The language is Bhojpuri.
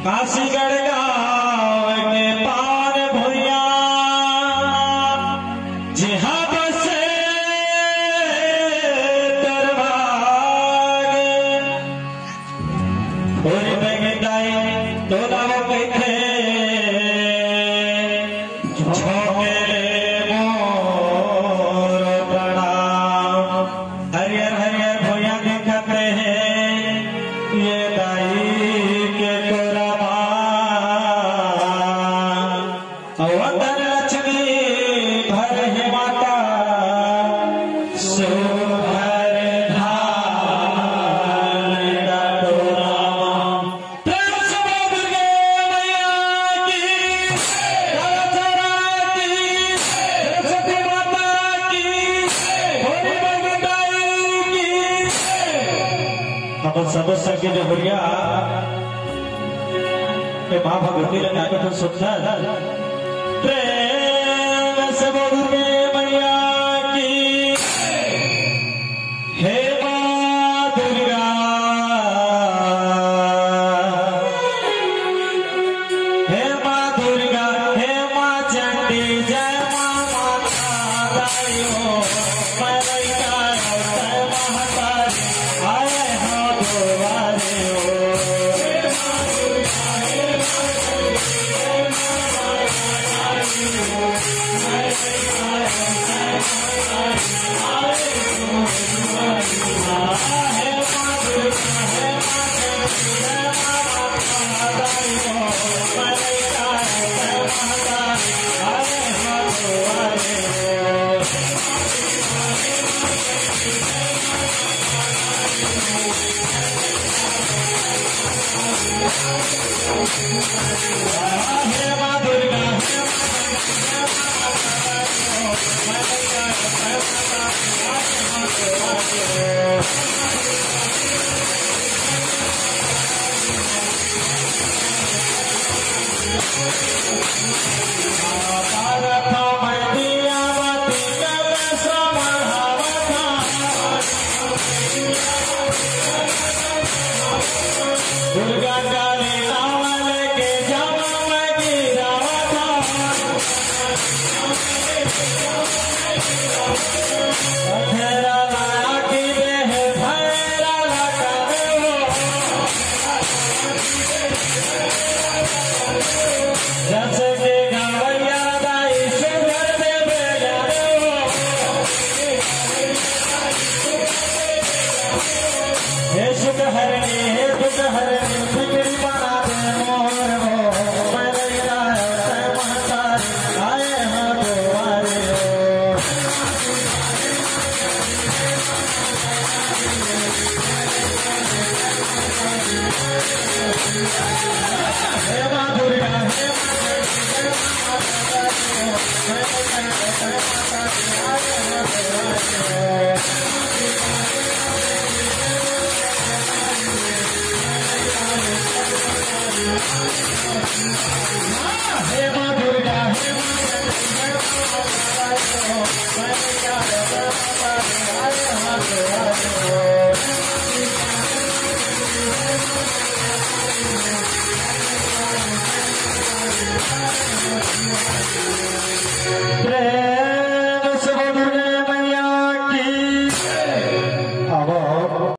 काशीगढ़ गाँव के पार भैया जिहा बसे दरबार होरी बेगदाई तोला कैथे झोंकेले मोर प्रणाम हरियर हरियर भैया दिखते हैं ये दाई के अवतर लक्ष्मी भर है माता सुभर सब सके जो भैया माँ भगवती लगा तो सुंदर प्रेम से बोलूंगे मैया की हे माँ दुर्गा हे माँ दुर्गा हे माँ चंडी जय माँ माता दाइयो मलैका जय महतारी आए हो दोबारे दुर्गा काली नावल के जामा में गिरावा था अधेरा लाया की देह भैरा लगा हो जैसे के गवैया दाई सुगर दे बेगा हे सुख हरणी हे दुख हरणी बिगड़ी बना दे मोर हो मलैका जय महतारी आए हो दोबारे हे माँ दुर्गा हे माँ